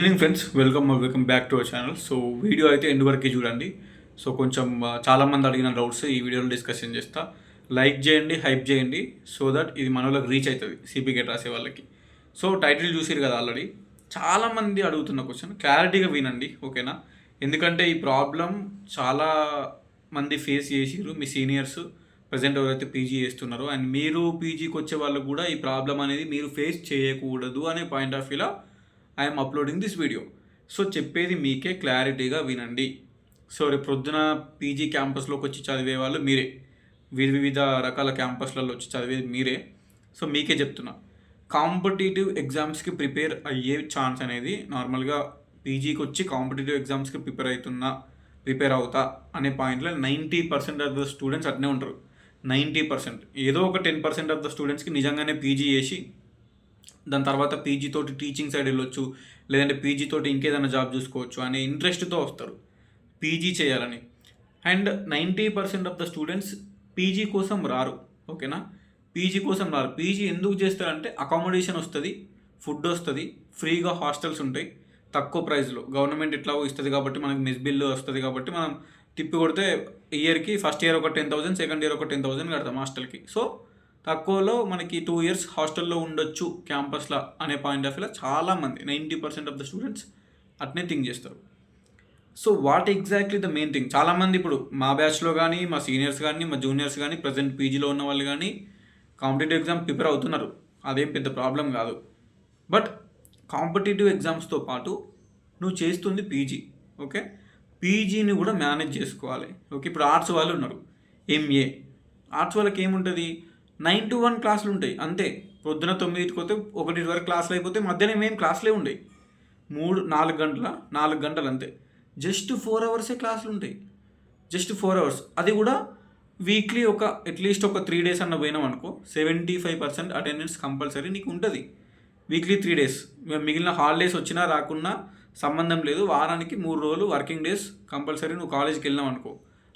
Evening friends, welcome back to our channel. So video అయితే end వరకే చూడండి. So కొంచెం చాలామంది అడిగిన డౌట్స్ ఈ వీడియోలో డిస్కషన్ చేస్తా. లైక్ చేయండి, హైప్ చేయండి, సో దట్ ఇది మన వాళ్ళకి రీచ్ అవుతుంది సిపి గేట్ రాసే వాళ్ళకి. సో టైటిల్ చూసిరు కదా ఆల్రెడీ. చాలామంది అడుగుతున్న క్వశ్చన్ క్లారిటీగా వినండి, ఓకేనా? ఎందుకంటే ఈ ప్రాబ్లం చాలా మంది ఫేస్ చేసిరు, మీ సీనియర్స్ ప్రజెంట్ ఎవరైతే పీజీ చేస్తున్నారో అండ్ మీరు పీజీకి వచ్చే వాళ్ళు కూడా ఈ ప్రాబ్లం అనేది మీరు ఫేస్ చేయకూడదు అనే పాయింట్ ఆఫ్ వ్యూలో I'm uploading this video. So చెప్పేది మీకే, క్లారిటీగా వినండి. సో రేపు పొద్దున పీజీ క్యాంపస్లోకి వచ్చి చదివే వాళ్ళు మీరే, వివిధ రకాల క్యాంపస్లలో వచ్చి చదివేది మీరే. సో మీకే చెప్తున్నా, కాంపిటేటివ్ ఎగ్జామ్స్కి ప్రిపేర్ అయ్యే ఛాన్స్ అనేది నార్మల్గా పీజీకి వచ్చి కాంపిటేటివ్ ఎగ్జామ్స్కి ప్రిపేర్ అవుతా అనే పాయింట్లో 90% ఆఫ్ ద స్టూడెంట్స్ అట్నే ఉంటారు. 90%, ఏదో ఒక 10% ఆఫ్ ద స్టూడెంట్స్కి నిజంగానే పీజీ చేసి దాని తర్వాత పీజీ తోటి టీచింగ్ సైడ్ వెళ్ళొచ్చు, లేదంటే పీజీ తోటి ఇంకేదైనా జాబ్ చూసుకోవచ్చు అనే ఇంట్రెస్ట్తో వస్తారు పీజీ చేయాలని. And 90% of the students PG కోసం రారు, ఓకేనా? పీజీ కోసం రారు. పీజీ ఎందుకు చేస్తారంటే అకామిడేషన్ వస్తుంది, ఫుడ్ వస్తుంది, ఫ్రీగా హాస్టల్స్ ఉంటాయి తక్కువ ప్రైస్లో. గవర్నమెంట్ ఎట్లా ఇస్తుంది కాబట్టి మనకి మెస్ బిల్లు వస్తుంది కాబట్టి మనం తిప్పి కొడితే ఇయర్కి ఫస్ట్ ఇయర్ ఒక 10,000, సెకండ్ ఇయర్ ఒక 10,000 కడతాం హాస్టల్కి. సో తక్కువలో మనకి 2 years హాస్టల్లో ఉండొచ్చు క్యాంపస్లో అనే పాయింట్ ఆఫ్ వ్యూలో చాలామంది 90% ఆఫ్ ద స్టూడెంట్స్ అట్నే థింక్ చేస్తారు. So what exactly the main thing, చాలామంది ఇప్పుడు మా బ్యాచ్లో కానీ, మా సీనియర్స్ కానీ, మా జూనియర్స్ కానీ, ప్రజెంట్ పీజీలో ఉన్న వాళ్ళు కానీ కాంపిటేటివ్ ఎగ్జామ్ ప్రిపేర్ అవుతున్నారు. అదేం పెద్ద ప్రాబ్లం కాదు. బట్ కాంపిటేటివ్ ఎగ్జామ్స్తో పాటు నువ్వు చేస్తుంది పీజీ, ఓకే? పీజీని కూడా మేనేజ్ చేసుకోవాలి, ఓకే? ఇప్పుడు ఆర్ట్స్ వాళ్ళు ఉన్నారు, ఎంఏ ఆర్ట్స్ వాళ్ళకి ఏముంటుంది, 9 to 1 క్లాసులు ఉంటాయి అంతే. పొద్దున 9కి పోతే 1 వరకు క్లాసులు అయిపోతే మధ్యాహ్నం ఏం క్లాసులే ఉండవు. 4 గంటలు అంతే. జస్ట్ 4 hours క్లాసులు ఉంటాయి, జస్ట్ 4 hours. అది కూడా వీక్లీ అట్లీస్ట్ ఒక 3 days అన్న పోయినాం అనుకో, 75% అటెండెన్స్ కంపల్సరీ నీకు ఉంటుంది వీక్లీ 3 days. మిగిలిన హాలిడేస్ వచ్చినా రాకున్నా సంబంధం లేదు, వారానికి 3 రోజులు వర్కింగ్ డేస్ కంపల్సరీ నువ్వు కాలేజీకి వెళ్ళినావు అనుకో.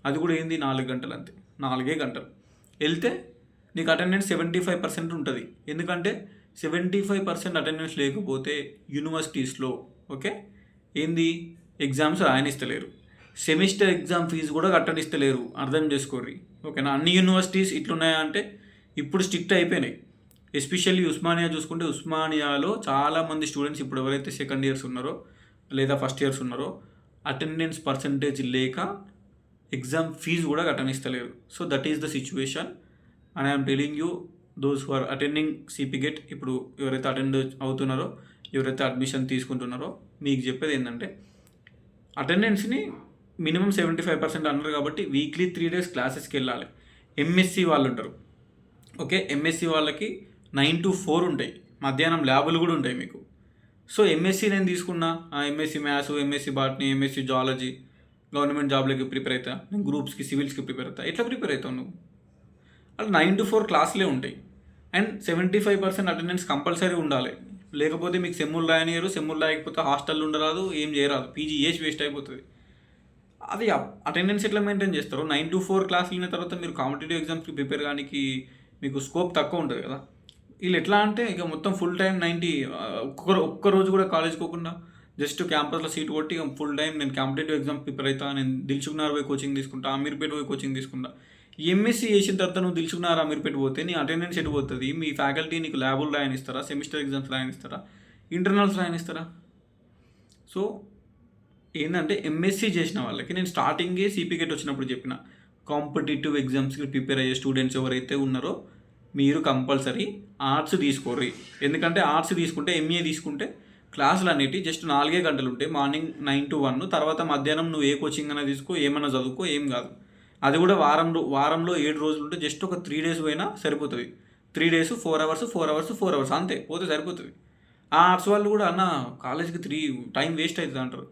అది కూడా ఏంది, 4 గంటలు అంతే, 4 గంటలు వెళ్తే నీకు అటెండెన్స్ 75% ఉంటుంది. ఎందుకంటే 75% అటెండెన్స్ లేకపోతే యూనివర్సిటీస్లో, ఓకే, ఏంది, ఎగ్జామ్స్ రాయనిస్తలేరు, సెమిస్టర్ ఎగ్జామ్ ఫీజు కూడా కట్టనిస్తలేరు. అర్థం చేసుకోర్రి, ఓకేనా? అన్ని యూనివర్సిటీస్ ఇట్లున్నాయా అంటే ఇప్పుడు స్ట్రిక్ట్ అయిపోయినాయి. ఎస్పెషల్లీ ఉస్మానియా చూసుకుంటే, ఉస్మానియాలో చాలామంది స్టూడెంట్స్ ఇప్పుడు ఎవరైతే సెకండ్ ఇయర్స్ ఉన్నారో లేదా ఫస్ట్ ఇయర్స్ ఉన్నారో అటెండెన్స్ పర్సంటేజ్ లేక ఎగ్జామ్ ఫీజు కూడా కట్టనిస్తలేరు. So that is the situation and I'm telling you, those who are attending CPGET, ఇప్పుడు ఎవరైతే అటెండ్ అవుతున్నారో, ఎవరైతే అడ్మిషన్ తీసుకుంటున్నారో, మీకు చెప్పేది ఏంటంటే అటెండెన్స్ని మినిమం 75% అన్నారు కాబట్టి వీక్లీ 3 days క్లాసెస్కి వెళ్ళాలి. ఎంఎస్సి వాళ్ళు ఉంటారు, ఓకే? ఎంఎస్సి వాళ్ళకి 9 to 4 ఉంటాయి, మధ్యాహ్నం ల్యాబులు కూడా ఉంటాయి మీకు. సో ఎంఎస్సి నేను తీసుకున్నా, MSc maths, MSc botany, MSc zoology, government జాబ్లకి ప్రిపేర్ అవుతా, నేను గ్రూప్స్కి, సివిల్స్కి ప్రిపేర్ అవుతా. ఎట్లా ప్రిపేర్ అవుతావు నువ్వు? అలా 9 to 4 క్లాసులే ఉంటాయి అండ్ 75% అటెండెన్స్ కంపల్సరీ ఉండాలి. లేకపోతే మీకు సెమ్ములు రాయనియరు, సెమ్ములు రాయకపోతే హాస్టల్లో ఉండరాదు, ఏం చేయరాదు, పీజీ ఏజ్ వేస్ట్ అయిపోతుంది. అది అటెండెన్స్ ఎట్లా మెయింటైన్ చేస్తారు? 9 to 4 క్లాసులు అయిన తర్వాత మీరు కాంపిటేటివ్ ఎగ్జామ్స్కి ప్రిపేర్ కానీ మీకు స్కోప్ తక్కువ ఉంటుంది కదా. వీళ్ళు ఎట్లా అంటే ఇక మొత్తం ఫుల్ టైం 90, ఒక్క రోజు కూడా కాలేజ్కి పోకుండా జస్ట్ క్యాంపస్లో సీట్ కొట్టి ఫుల్ టైం నేను కాంపిటేటివ్ ఎగ్జామ్ ప్రిపేర్ అవుతా, నేను దిల్సుఖ్నగర్ పోయి కోచింగ్ తీసుకుంటా, అమీర్పేట పోయి కోచింగ్ తీసుకుంటా. ఎంఎస్సీ చేసిన తర్వాత నువ్వు దిల్సుఖ్నగర్, అమీర్పేట పోతే నీ అటెండెన్స్ ఎటు పోతుంది? మీ ఫ్యాకల్టీ నీకు ల్యాబులు రాయనిస్తారా, సెమిస్టర్ ఎగ్జామ్స్ రాయనిస్తారా, ఇంటర్నల్స్ రాయనిస్తారా? సో ఏంటంటే ఎంఎస్సీ చేసిన వాళ్ళకి నేను స్టార్టింగే సిపి గేట్ వచ్చినప్పుడు చెప్పిన, కాంపిటేటివ్ ఎగ్జామ్స్కి ప్రిపేర్ అయ్యే స్టూడెంట్స్ ఎవరైతే ఉన్నారో మీరు కంపల్సరీ ఆర్ట్స్ తీసుకోర్రి. ఎందుకంటే ఆర్ట్స్ తీసుకుంటే, ఎంఏ తీసుకుంటే క్లాసులు అనేవి జస్ట్ 4 గంటలు ఉంటాయి, మార్నింగ్ 9 to 1. తర్వాత మధ్యాహ్నం నువ్వు ఏ కోచింగ్ అయినా తీసుకో, ఏమైనా చదువుకో, ఏం కాదు. అది కూడా వారంలో 7 రోజులు ఉంటే జస్ట్ ఒక 3 days పోయినా సరిపోతుంది. 3 days 4 hours, 4 hours, 4 hours అంతే, పోతే సరిపోతుంది. ఆ ఆర్ట్స్ వాళ్ళు కూడా అన్న కాలేజ్కి టైం వేస్ట్ అవుతుంది అంటారు.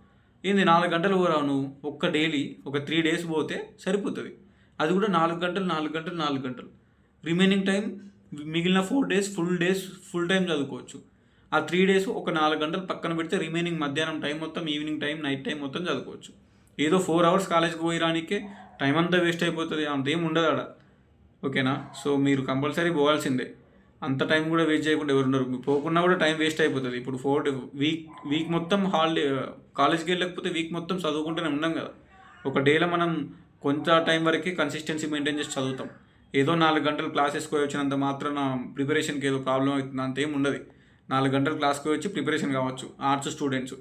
ఏంది 4 గంటలు పోరావు నువ్వు, డైలీ ఒక 3 days పోతే సరిపోతుంది. అది కూడా 4 గంటలు 4 గంటలు 4 గంటలు, రిమైనింగ్ టైం మిగిలిన 4 days ఫుల్ టైం చదువుకోవచ్చు. ఆ 3 days ఒక 4 గంటలు పక్కన పెడితే రిమైనింగ్ మధ్యాహ్నం టైం మొత్తం, ఈవినింగ్ టైం, నైట్ టైం మొత్తం చదువుకోవచ్చు. ఏదో 4 hours కాలేజ్కి పోయి రానికే టైం అంతా వేస్ట్ అయిపోతుంది, అంతేం ఉండదు ఆడ, ఓకేనా? సో మీరు కంపల్సరీ పోవాల్సిందే. అంత టైం కూడా వేస్ట్ చేయకుండా ఎవరు ఉన్నారు? పోకున్నా కూడా టైం వేస్ట్ అయిపోతుంది. ఇప్పుడు వీక్ మొత్తం హాలిడే, కాలేజ్కి వెళ్ళకపోతే వీక్ మొత్తం చదువుకుంటూనే ఉన్నాం కదా. ఒక డేలో మనం కొంత టైం వరకే కన్సిస్టెన్సీ మెయింటైన్ చేసి చదువుతాం. ఏదో 4 గంటలు క్లాసెస్కి వచ్చినంత మాత్రాన ప్రిపరేషన్కి ఏదో ప్రాబ్లం అవుతుంది అంతేం ఉండదు. 4 గంటలు క్లాస్కి వచ్చి ప్రిపరేషన్ కావచ్చు ఆర్ట్స్ స్టూడెంట్స్.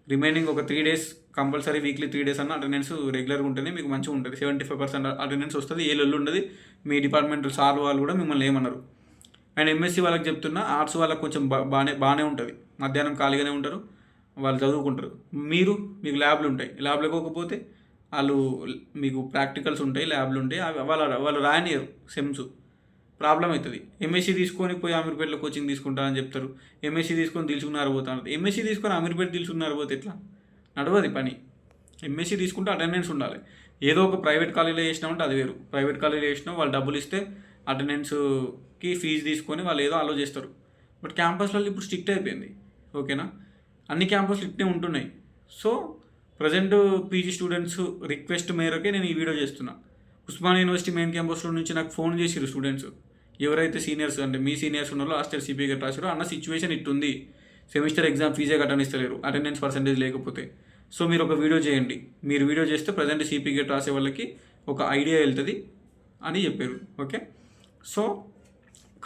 రిమైనింగ్ ఒక 3 డేస్ కంపల్సరీ, వీక్లీ 3 డేస్ అన్న అటెండెన్స్ రెగ్యులర్గా ఉంటేనే మీకు మంచిగా ఉంటుంది. 75% అటెండెన్స్ వస్తుంది. ఏ లొల్లు ఉండదు. మీ డిపార్ట్మెంట్ సార్ వాళ్ళు కూడా మిమ్మల్ని ఏమన్నారు. అండ్ ఎంఎస్సీ వాళ్ళకి చెప్తున్నా, ఆర్ట్స్ వాళ్ళకి కొంచెం బాగానే ఉంటుంది. మధ్యాహ్నం ఖాళీగానే ఉంటారు, వాళ్ళు చదువుకుంటారు. మీకు ల్యాబ్లు ఉంటాయి. ల్యాబ్లకు పోకపోతే వాళ్ళు మీకు ప్రాక్టికల్స్ ఉంటాయి, ల్యాబ్లు ఉంటాయి, వాళ్ళు రాయనియరు సెమ్స్. ప్రాబ్లం అవుతుంది. ఎంఎస్సీ తీసుకొని పోయి అమీర్పేటలో కోచింగ్ తీసుకుంటా అని చెప్తారు. ఎంఎస్సీ తీసుకొని దిల్సుకున్నారు పోతా ఉంటుంది. ఎంఎస్సీ తీసుకొని అమీర్పేట దిల్సుకున్నారు పోతే ఎట్లా నడవది పని. ఎంఎస్సీ తీసుకుంటే అటెండెన్స్ ఉండాలి. ఏదో ఒక ప్రైవేట్ కాలేజీలో చేసినామంటే అది వేరు. ప్రైవేట్ కాలేజీలో చేసినా వాళ్ళు డబ్బులు ఇస్తే అటెండెన్స్కి ఫీజు తీసుకొని వాళ్ళు ఏదో అలో చేస్తారు. బట్ క్యాంపస్లలో ఇప్పుడు స్ట్రిక్ట్ అయిపోయింది. ఓకేనా, అన్ని క్యాంపస్లు ఇట్నే ఉంటున్నాయి. So present PG students request మేరకే నేను ఈ వీడియో చేస్తున్నా. ఉస్మానియా యూనివర్సిటీ మెయిన్ క్యాంపస్లో నుంచి నాకు ఫోన్ చేసిరు స్టూడెంట్స్. ఎవరైతే సీనియర్స్ అంటే మీ సీనియర్స్ ఉన్నారో లాస్ట్ ఇయర్ సిపిఐ గట్రా రాశారో, అన్న సిచ్యువేషన్ ఇట్టుంది, సెమిస్టర్ ఎగ్జామ్ ఫీజే కట్టనిస్తలేరు అటెండెన్స్ పర్సెంటేజ్ లేకపోతే. సో మీరు ఒక వీడియో చేయండి. మీరు వీడియో చేస్తే ప్రజెంట్ సిపి గేట్ రాసే వాళ్ళకి ఒక ఐడియా వెళ్తుంది అని చెప్పారు. Okay, so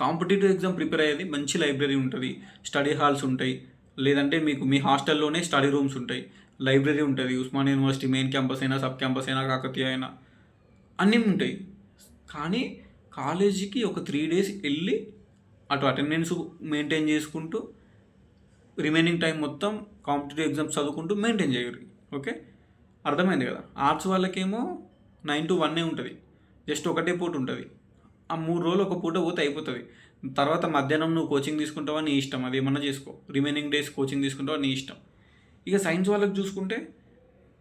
competitive exam prepare అయ్యేది మంచి లైబ్రరీ ఉంటుంది, స్టడీ హాల్స్ ఉంటాయి, లేదంటే మీకు మీ హాస్టల్లోనే స్టడీ రూమ్స్ ఉంటాయి, లైబ్రరీ ఉంటుంది. ఉస్మానియా యూనివర్సిటీ మెయిన్ క్యాంపస్ అయినా, సబ్ క్యాంపస్ అయినా, కాకతీయ అయినా అన్నీ ఉంటాయి. కానీ కాలేజీకి ఒక 3 డేస్ వెళ్ళి అటు అటెండెన్స్ మెయింటైన్ చేసుకుంటూ రిమైనింగ్ టైం మొత్తం కాంపిటేటివ్ ఎగ్జామ్స్ చదువుకుంటూ మెయింటైన్ చేయరు. ఓకే, అర్థమైంది కదా. ఆర్ట్స్ వాళ్ళకేమో 9 to 1 ఉంటుంది, జస్ట్ ఒకటే పూట ఉంటుంది. ఆ 3 రోజులు ఒక పూట పోతే అయిపోతుంది. తర్వాత మధ్యాహ్నం నువ్వు కోచింగ్ తీసుకుంటావా నీ ఇష్టం, అది ఏమన్నా చేసుకో. రిమైనింగ్ డేస్ కోచింగ్ తీసుకుంటావా నీ ఇష్టం. ఇక సైన్స్ వాళ్ళకి చూసుకుంటే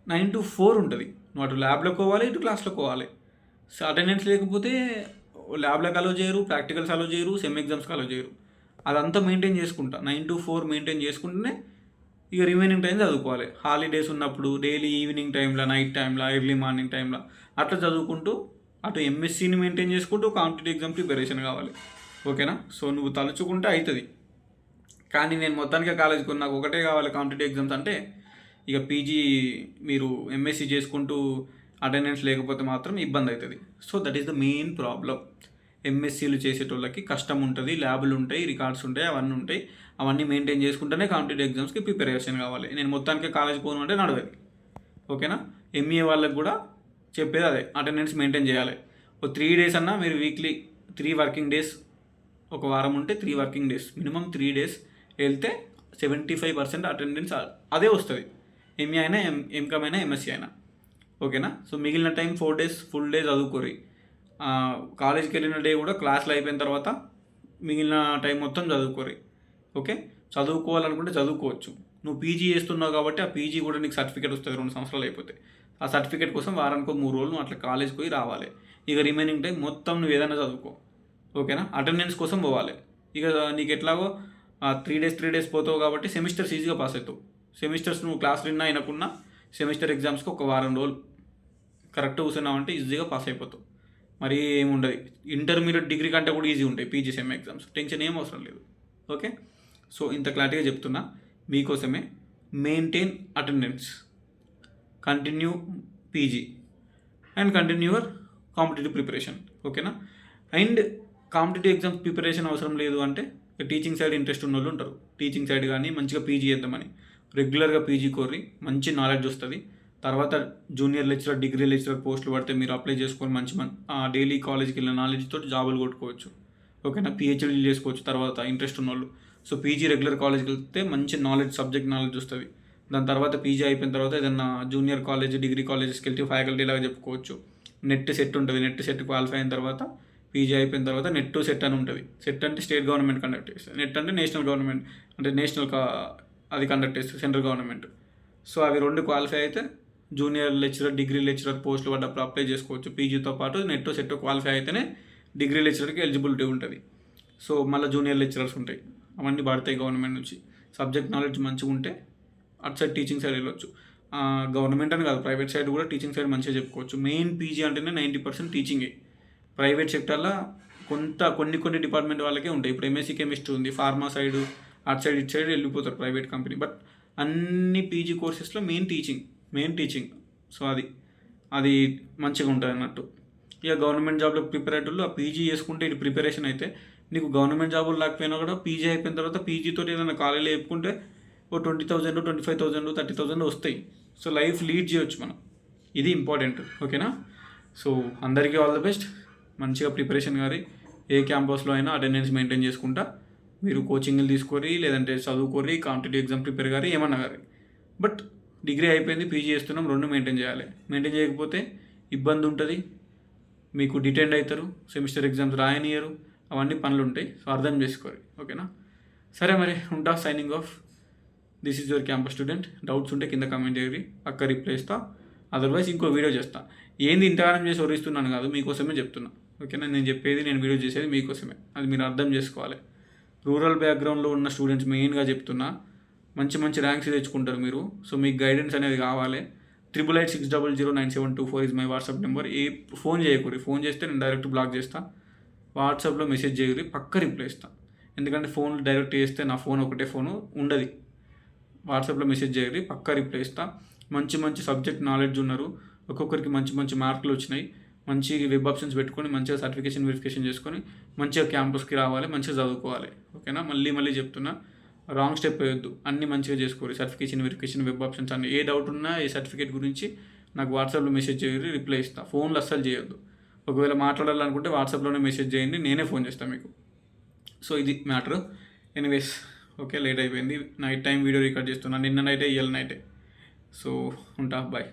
9 to 4 ఉంటుంది. నువ్వు అటు ల్యాబ్లోకి పోవాలి, ఇటు క్లాస్లోకి పోవాలి. సో అటెండెన్స్ లేకపోతే ల్యాబ్లకు అలో చేయరు, ప్రాక్టికల్స్ అలో చేయరు, సెమ్ ఎగ్జామ్స్కి అలో చేయరు. అదంతా మెయింటైన్ చేసుకుంటా 9 to 4 మెయింటైన్ చేసుకుంటేనే ఇక రిమైనింగ్ టైం చదువుకోవాలి. హాలిడేస్ ఉన్నప్పుడు డైలీ ఈవినింగ్ టైంలో, నైట్ టైంలో, ఎర్లీ మార్నింగ్ టైంలో అట్లా చదువుకుంటూ అటు ఎంఎస్సీని మెయింటైన్ చేసుకుంటూ కాంపిటేటివ్ ఎగ్జామ్ ప్రిపరేషన్ కావాలి. ఓకేనా, సో నువ్వు తలుచుకుంటే అవుతుంది. కానీ నేను మొత్తానికి కాలేజీకి నాకు ఒకటే కావాలి కాంపిటేటివ్ ఎగ్జామ్స్ అంటే, ఇక పీజీ మీరు ఎంఎస్సీ చేసుకుంటూ అటెండెన్స్ లేకపోతే మాత్రం ఇబ్బంది అవుతుంది. So that is the main problem. ఎంఎస్సీలు చేసేటోళ్ళకి కష్టం ఉంటుంది, ల్యాబులు ఉంటాయి, రికార్డ్స్ ఉంటాయి, అవన్నీ ఉంటాయి. అవన్నీ మెయింటైన్ చేసుకుంటేనే కాంపిటేటివ్ ఎగ్జామ్స్కి ప్రిపరేషన్ కావాలి. నేను మొత్తానికి కాలేజ్ పోను అంటే నడవదు. ఓకేనా, ఎంఈఏ వాళ్ళకి కూడా చెప్పేది అదే, అటెండెన్స్ మెయింటైన్ చేయాలి. ఒక 3 days అన్నా మీరు వీక్లీ 3 working days, ఒక వారం ఉంటే 3 working days, మినిమం 3 days వెళ్తే 75% అటెండెన్స్ అదే వస్తుంది. ఎంఏ అయినా, ఎంకామ్ అయినా, ఎంఎస్సీ అయినా. ఓకేనా, సో మిగిలిన టైం 4 days ఫుల్ డే చదువుకోరి. కాలేజ్కి వెళ్ళిన డే కూడా క్లాసులు అయిపోయిన తర్వాత మిగిలిన టైం మొత్తం చదువుకోరి. ఓకే, చదువుకోవాలనుకుంటే చదువుకోవచ్చు. నువ్వు పీజీ చేస్తున్నావు కాబట్టి ఆ పీజీ కూడా నీకు సర్టిఫికేట్ వస్తుంది 2 సంవత్సరాలు అయిపోతే. ఆ సర్టిఫికేట్ కోసం వారానికి 3 రోజులు నువ్వు అట్లా కాలేజ్కి పోయి రావాలి. ఇక రిమైనింగ్ టైం మొత్తం నువ్వు ఏదైనా చదువుకో. ఓకేనా, అటెండెన్స్ కోసం పోవాలి. ఇక నీకు ఎట్లాగో 3 days పోతావు కాబట్టి సెమిస్టర్స్ ఈజీగా పాస్ అవుతావు. సెమిస్టర్స్ నువ్వు క్లాసులు విన్నా వినకున్నా సెమిస్టర్ ఎగ్జామ్స్కి ఒక వారం రోజులు కరెక్ట్ కూర్చున్నావంటే ఈజీగా పాస్ అయిపోతావు. మరి ఏముండదు. ఇంటర్మీడియట్ డిగ్రీ కంటే కూడా ఈజీ ఉంటాయి పీజీ సెమ్ ఎగ్జామ్స్, టెన్షన్ ఏం అవసరం లేదు. ఓకే, సో ఇంత క్లారిటీగా చెప్తున్నా మీకోసమే. Maintain attendance, continue PG and continue your competitive preparation. ఓకేనా, అండ్ కాంపిటేటివ్ ఎగ్జామ్స్ ప్రిపరేషన్ అవసరం లేదు అంటే టీచింగ్ సైడ్ ఇంట్రెస్ట్ ఉన్న వాళ్ళు ఉంటారు. టీచింగ్ సైడ్ కానీ మంచిగా పీజీ చేద్దామని రెగ్యులర్గా పీజీ కోరి మంచి నాలెడ్జ్ వస్తుంది. తర్వాత జూనియర్ లెక్చరర్, డిగ్రీ లెక్చరర్ పోస్టులు పడితే మీరు అప్లై చేసుకొని మంచి డైలీ కాలేజ్కి వెళ్ళిన నాలెడ్జ్తో జాబులు కొట్టుకోవచ్చు. ఓకేనా, పిహెచ్డీలు చేసుకోవచ్చు తర్వాత ఇంట్రెస్ట్ ఉన్నోళ్ళు. సో పీజీ రెగ్యులర్ కాలేజ్కి వెళ్తే మంచి నాలెడ్జ్, సబ్జెక్ట్ నాలెడ్జ్ వస్తుంది. దాని తర్వాత పీజీ అయిపోయిన తర్వాత ఏదైనా జూనియర్ కాలేజ్, డిగ్రీ కాలేజెస్కి వెళ్తే ఫ్యాకల్టీ లాగా చెప్పుకోవచ్చు. నెట్ సెట్ ఉంటుంది. నెట్ సెట్ క్వాలిఫై అయిన తర్వాత పీజీ అయిపోయిన తర్వాత నెట్ సెట్ అని ఉంటుంది. సెట్ అంటే స్టేట్ గవర్నమెంట్ కండక్ట్ చేస్తుంది, నెట్ అంటే నేషనల్ గవర్నమెంట్, అంటే అది కండక్ట్ చేస్తుంది సెంట్రల్ గవర్నమెంట్. సో అవి 2 క్వాలిఫై అయితే జూనియర్ లెక్చరర్, డిగ్రీ లెక్చరర్ పోస్టులు పడ్డప్పుడు అప్లై చేసుకోవచ్చు. పీజీతో పాటు నెట్ సెట్ క్వాలిఫై అయితేనే డిగ్రీ లెక్చరర్కి ఎలిజిబిలిటీ ఉంటుంది. సో మళ్ళీ జూనియర్ లెక్చరర్స్ ఉంటాయి, అవన్నీ పడతాయి గవర్నమెంట్ నుంచి. సబ్జెక్ట్ నాలెడ్జ్ మంచిగా ఉంటే అటు సైడ్ టీచింగ్ సైడ్ వెళ్ళొచ్చు. గవర్నమెంట్ అని కాదు, ప్రైవేట్ సైడ్ కూడా టీచింగ్ సైడ్ మంచిగా చెప్పుకోవచ్చు. మెయిన్ పీజీ అంటేనే 90% టీచింగే. ప్రైవేట్ సెక్టర్లో కొన్ని డిపార్ట్మెంట్ వాళ్ళకే ఉంటాయి. ఇప్పుడు ఎంఎస్సీ కెమిస్ట్రీ ఉంది, ఫార్మా సైడ్ అటు సైడ్ ఇటు సైడ్ వెళ్ళిపోతారు ప్రైవేట్ కంపెనీ. బట్ అన్ని పీజీ కోర్సెస్లో మెయిన్ టీచింగ్. సో అది మంచిగా ఉంటుంది అన్నట్టు. ఇక గవర్నమెంట్ జాబ్లో ప్రిపేర్ అయ్యేటోళ్ళు ఆ పీజీ చేసుకుంటే ఇది ప్రిపరేషన్ అయితే నీకు గవర్నమెంట్ జాబులు లేకపోయినా కూడా పీజీ అయిపోయిన తర్వాత పీజీతో ఏదైనా కాలేజీలో చెప్పుకుంటే ఓ 20,000 25,000 30,000 వస్తాయి. సో లైఫ్ లీడ్ చేయొచ్చు మనం. ఇది ఇంపార్టెంట్. ఓకేనా? సో అందరికీ ఆల్ ద బెస్ట్. మంచిగా ప్రిపరేషన్ కానీ ఏ క్యాంపస్లో అయినా అటెండెన్స్ మెయింటైన్ చేసుకుంటా మీరు కోచింగ్లు తీసుకోరి, లేదంటే చదువుకోరి, కాంపిటేటివ్ ఎగ్జామ్ ప్రిపేర్ కానీ ఏమన్నా కానీ. బట్ డిగ్రీ అయిపోయింది, పీజీ చేస్తున్నాం, రెండు మెయింటైన్ చేయాలి. మెయింటైన్ చేయకపోతే ఇబ్బంది ఉంటుంది, మీకు డిటెండ్ అవుతారు, సెమిస్టర్ ఎగ్జామ్స్ రాయనియరు, అవన్నీ పనులు ఉంటాయి. సో అర్థం చేసుకోరు. ఓకేనా? సరే మరి ఉంటా. Signing off. This is your campus student. Doubts ఉంటే కింద కామెంట్ చేయరి, పక్క రిప్లై ఇస్తా. అదర్వైజ్ ఇంకో వీడియో చేస్తా. ఏంది ఇంతగానం చేసి వరిస్తున్నాను కాదు, మీకోసమే చెప్తున్నా. ఓకేనా? నేను వీడియో చేసేది మీకోసమే, అది మీరు అర్థం చేసుకోవాలి. రూరల్ బ్యాక్గ్రౌండ్లో ఉన్న స్టూడెంట్స్ మెయిన్గా చెప్తున్నా, మంచి ర్యాంక్స్ తెచ్చుకుంటారు మీరు. సో మీకు గైడెన్స్ అనేది కావాలి. 8886009724 is my WhatsApp number. Phone చేయకూరి. ఫోన్ చేస్తే నేను డైరెక్ట్ బ్లాక్ చేస్తా. వాట్సాప్లో మెసేజ్ చేయకూరి, పక్క రిప్లై ఇస్తా. ఎందుకంటే ఫోన్ డైరెక్ట్ చేస్తే నా ఫోన్ ఒకటే ఫోను ఉండదు. వాట్సాప్లో మెసేజ్ చేయకూరి, పక్క రిప్లై ఇస్తా. మంచి సబ్జెక్ట్ నాలెడ్జ్ ఉన్నారు, ఒక్కొక్కరికి మంచి మార్కులు వచ్చినాయి. మంచి వెబ్ ఆప్షన్స్ పెట్టుకొని మంచిగా సర్టిఫికేషన్ వెరిఫికేషన్ చేసుకొని మంచిగా క్యాంపస్కి రావాలి, మంచిగా చదువుకోవాలి. ఓకేనా? మళ్ళీ చెప్తున్నా, రాంగ్ స్టెప్ వేయొద్దు. అన్నీ మంచిగా చేసుకోవాలి. సర్టిఫికేషన్ వెరిఫికేషన్ వెబ్ ఆప్షన్స్ అన్ని. ఏ డౌట్ ఉన్నా ఏ సర్టిఫికేట్ గురించి నాకు వాట్సాప్లో మెసేజ్ చేయండి, రిప్లై ఇస్తా. ఫోన్లో అస్సలు చేయొద్దు. ఒకవేళ మాట్లాడాలనుకుంటే వాట్సాప్లోనే మెసేజ్ చేయండి, నేనే ఫోన్ చేస్తాను మీకు. సో ఇది మ్యాటర్. ఎనీవేస్ ఓకే, లేట్ అయిపోయింది. నైట్ టైం వీడియో రికార్డ్ చేస్తున్నా. నిన్న నైటే ఇవాళ నైటే. సో ఉంటా, బాయ్.